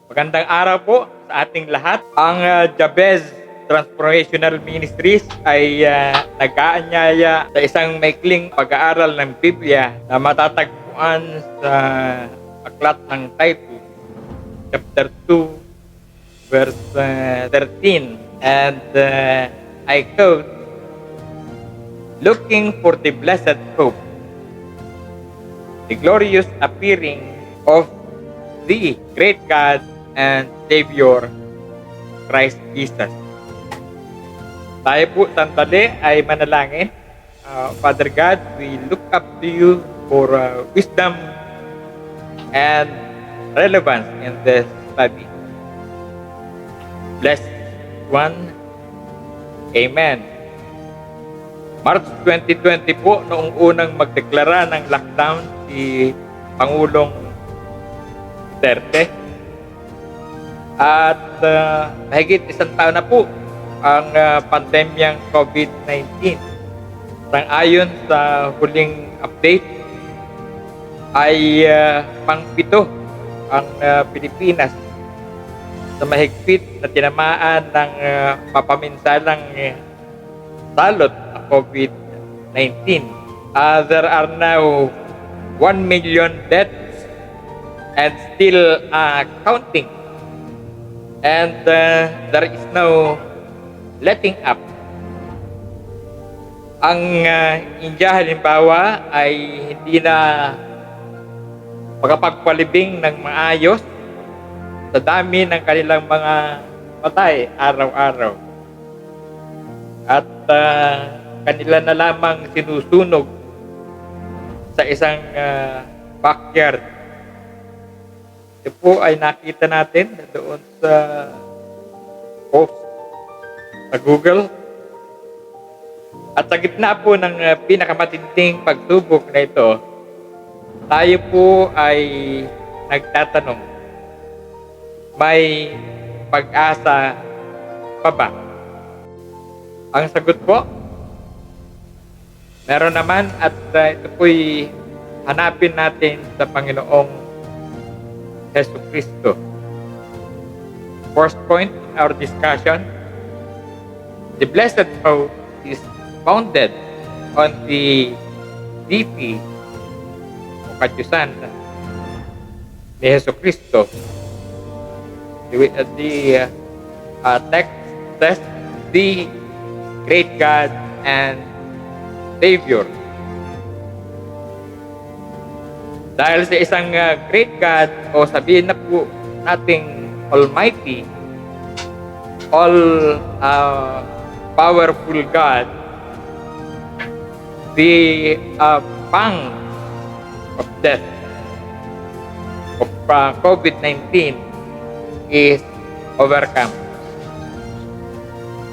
Magandang araw po sa ating lahat. Ang Jabez Transformational Ministries ay nag-aanyaya sa isang maikling pag-aaral ng Biblia na matatagpuan sa aklat ng Titus, chapter 2, verse 13. And I quote, "Looking for the blessed hope, the glorious appearing of the great God and Savior, Christ Jesus." Tayo po sandali ay manalangin. Father God, we look up to you for wisdom and relevance in this study. Bless one. Amen. March 2020 po, noong unang magdeklara ng lockdown si Pangulong Duterte. At mahigit isang taon na po ang pandemyang COVID-19. Sang-ayon sa huling update ay pang-pito ang Pilipinas sa mahigpit na tinamaan ng papaminsalang salot ng COVID-19. There are now 1 million deaths and still counting. And there is no letting up. Ang India halimbawa ay hindi na makapagpalibing ng maayos sa dami ng kanilang mga patay araw-araw. At kanila na lamang sinusunog sa isang backyard. Ito po ay nakita natin doon sa post sa Google. At sa gitna po ng pinakamatinding pagsubok na ito, tayo po ay nagtatanong, may pag-asa pa ba? Ang sagot po, meron naman, at ito po'y hanapin natin sa Panginoong Jesu Cristo. First point in our discussion, the blessed hope is founded on the deity o katyusan ni Jesu Cristo. The text says, the great God and Savior. Dahil sa isang great God, o sabihin na po nating Almighty, all powerful God, the pang of death of COVID-19 is overcome.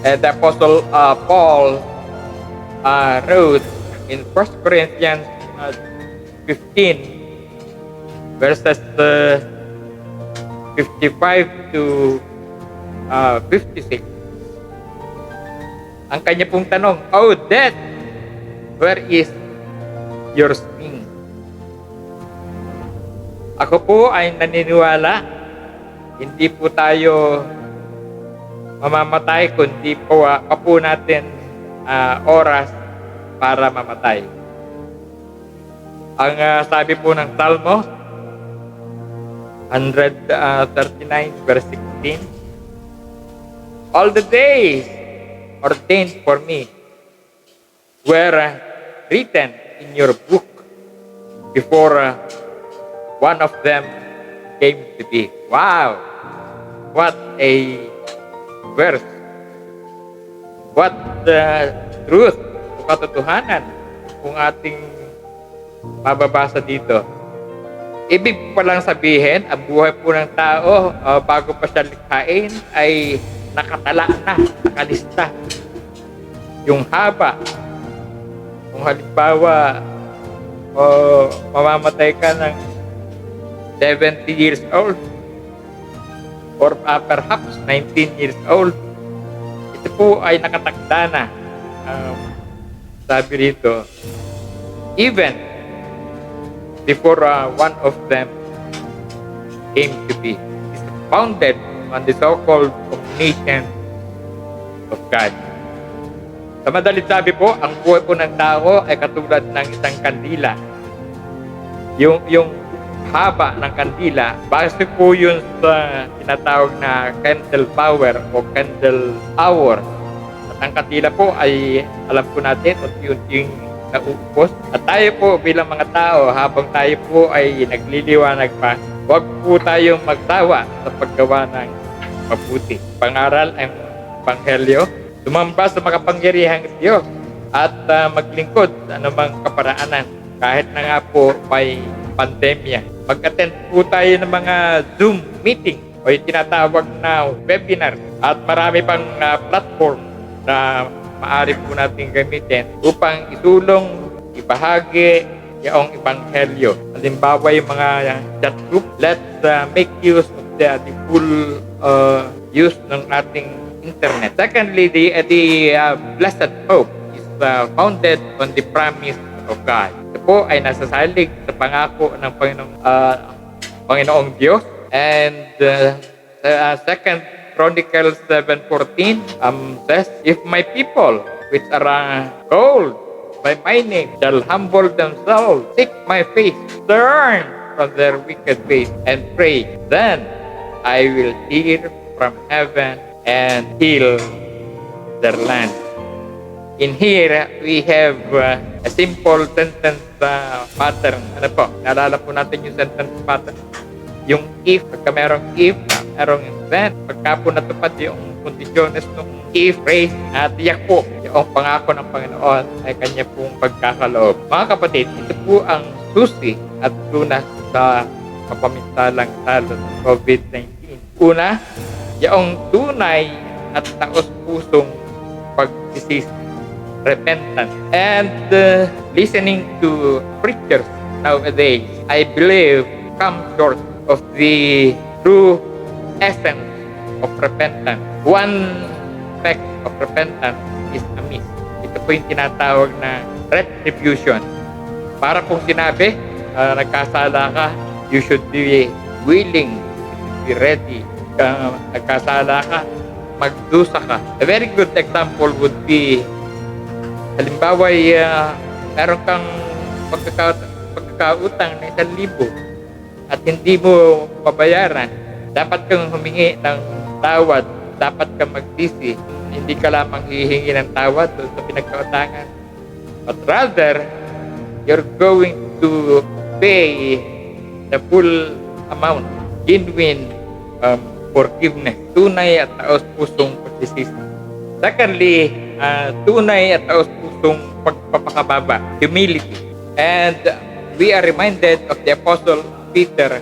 And the Apostle Paul wrote in 1 Corinthians 15 verses 55 to 56. Ang kanya pong tanong, "Oh death, where is your sting?" Ako po ay naniniwala, hindi po tayo mamamatay, kundi pa po natin oras para mamatay. Ang sabi po ng Salmo 139 verse 16, "All the days ordained for me were written in your book before one of them came to be." Wow! What a verse! What the truth o katotohanan kung ating mababasa dito. Ibig palang sabihin, ang buhay po ng tao bago pa siya likhain ay nakatala na, nakalista. Yung haba. Kung halimbawa, mamamatay ka ng 70 years old or perhaps 19 years old, ito po ay nakatakda na. Sabi rito, even before one of them came to be. It's founded on the so-called omniscience of God. Sa madalit sabi po, ang buhay po ng tao ay katulad ng isang kandila. Yung haba ng kandila, base po yun sa tinatawag na candle power o candle hour. At ang kandila po ay, alam po natin, unti-unting nauupos. At tayo po bilang mga tao, habang tayo po ay nagliliwanag pa, huwag po tayong magsawa sa paggawa ng mabuti. Pangaral ang Ebanghelyo, sumamba sa makapangyarihang Diyos at maglingkod sa anumang kaparaanan. Kahit na nga po may pandemya. Mag-attend po tayo ng mga Zoom meeting o yung tinatawag na webinar at marami pang platform na maaari po natin gamitin upang isulong, ibahagi yung Ebanghelyo. Halimbawa yung mga chat group, let's make use of the full use ng ating internet. Secondly, the blessed hope is founded on the promise of God. Ito po ay nasasalig sa pangako ng Panginoong Diyos. And Second Chronicles 7:14 says, if my people which are called by my name shall humble themselves, seek my face, turn from their wicked ways, and pray, then I will hear from heaven and heal their land. In here, we have a simple sentence pattern. Ano po? Naalala po natin yung sentence pattern. Yung if, pagka merong if, merong then, pagka po natupad yung kondisyones ng if, phrase, at tiyak po, yung pangako ng Panginoon ay kanya pong pagkakaloob. Mga kapatid, ito po ang susi at lunas sa kapaminsalang talo ng COVID-19. Una, yung tunay at taos-pusong pagsisisi, repentance, and listening to preachers nowadays, I believe, come short of the true essence of repentance. One aspect of repentance is amiss. Ito po yung tinatawag na retribution. Para kung sinabi, nagkasala ka, you should be willing, be ready. Nagkasala ka, magdusa ka. A very good example would be, halimbawa, meron kang pagkakautang na 1,000 at hindi mo pabayaran, dapat kang humingi ng tawad, dapat kang magsisi. Hindi ka lamang hihingi ng tawad doon sa pinagkautangan. But rather, you're going to pay the full amount, genuine forgiveness, tunay at taos-pusong pagsisisi. Secondly, tunay at taos-pusong pagpapakababa, humility. And we are reminded of the Apostle Peter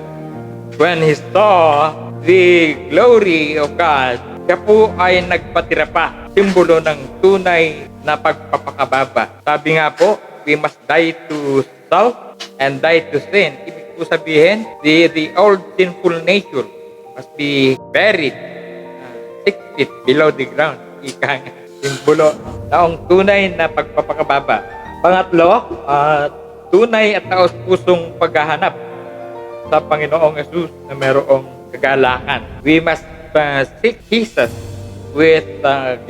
when he saw the glory of God. Siya po ay nagpatira pa, simbolo ng tunay na pagpapakababa. Sabi nga po, we must die to self and die to sin. Ibig po sabihin, the old sinful nature must be buried 6 feet below the ground. Ika nga, simbolo ng tunay na pagpapakababa. Pangatlo, tunay at taos-pusong paghahanap sa Panginoong Jesus na mayroong kagalakan. We must seek Jesus with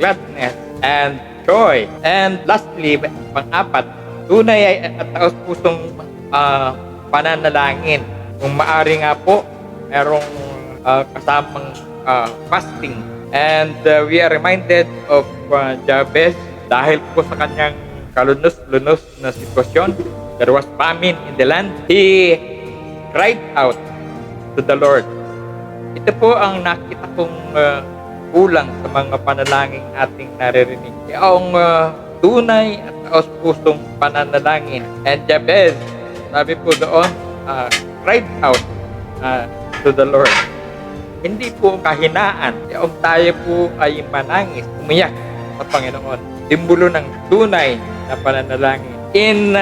gladness and joy. And lastly, pang-apat, tunay at taos-pusong pananalangin. Kung maari nga po, mayroong kasamang fasting. And we are reminded of Jabez dahil po sa kanyang kalunos-lunos na sitwasyon. There was famine in the land. He cried out to the Lord. Ito po ang nakita kong kulang sa mga panalangin ating naririnig. Yung tunay at taos-pusong pananalangin. And Jabez, sabi po doon, cried out to the Lord. Hindi po kahinaan. Yung tayo po ay manangis, umiyak sa Panginoon. Simbolo ng tunay na pananalangin. In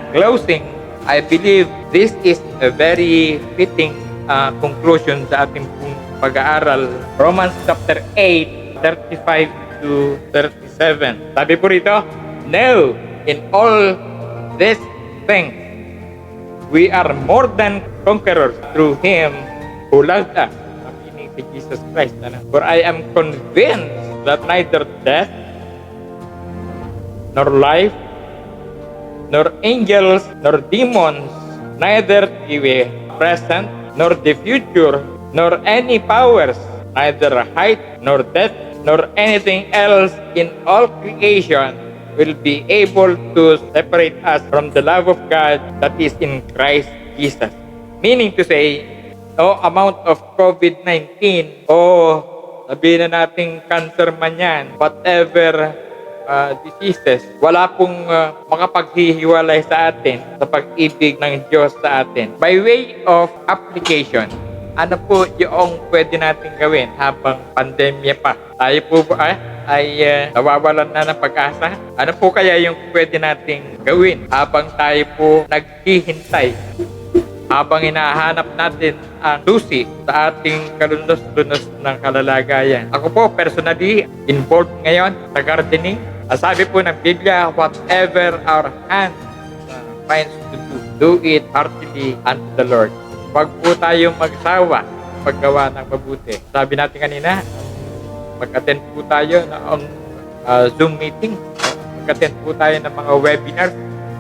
closing, I believe this is a very fitting conclusion sa ating pag-aaral. Romans chapter 8, 35 to 37. Sabi po rito, no, in all these things, we are more than conquerors through Him who loved us. Meaning kay Jesus Christ. Ano? For I am convinced that neither death, nor life, nor angels, nor demons, neither the present, nor the future, nor any powers, neither height, nor depth, nor anything else in all creation will be able to separate us from the love of God that is in Christ Jesus. Meaning to say, no amount of COVID-19 o sabihin na nating cancer man yan, whatever diseases, wala pong makapaghihiwalay sa atin sa pag-ibig ng Diyos sa atin. By way of application, ano po yung pwede natin gawin habang pandemya pa? Tayo po ba ay nawawalan na ng pag-asa? Ano po kaya yung pwede nating gawin habang tayo po naghihintay? Habang hinahanap natin ang susi sa ating kalunos-lunos ng kalalagayan. Ako po, personally, involved ngayon sa gardening. Sabi po ng Biblia, whatever our hand finds to do it heartily unto the Lord. Huwag po tayong magsawa paggawa ng mabuti. Sabi natin kanina, mag-attend po tayo ng Zoom meeting. Mag-attend po tayo ng mga webinars.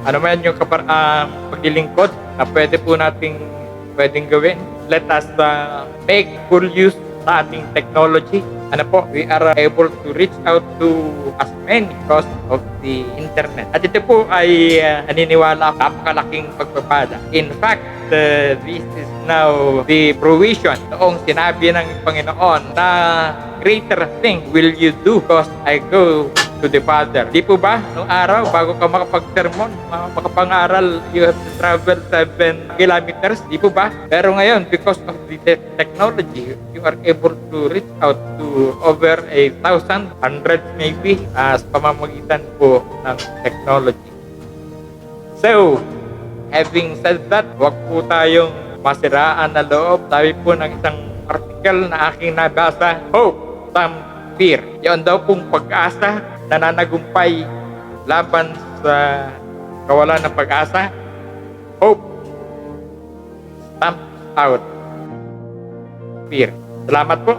Ano man yung paglilingkod na pwedeng gawin. Let us make full use sa ating technology. Ano po, we are able to reach out to as many because of the internet. At ito po ay naniniwala ako, napakalaking pagpapala. In fact, this is now the provision noong sinabi ng Panginoon na greater thing will you do because I go to the Father. Di po ba? Noong araw, bago ka makapag-sermon, makapangaral, you have to travel 7 kilometers. Di po ba? Pero ngayon, because of the technology, you are able to reach out to over 1,000, hundreds maybe, sa pamamagitan po ng technology. So, having said that, huwag po tayong masiraan na loob. Sabi po ng isang article na aking nabasa, hope, some fear. Yan daw pong pag-asa nananagumpay laban sa kawalan ng pag-asa. Hope stamps out fear. Salamat po.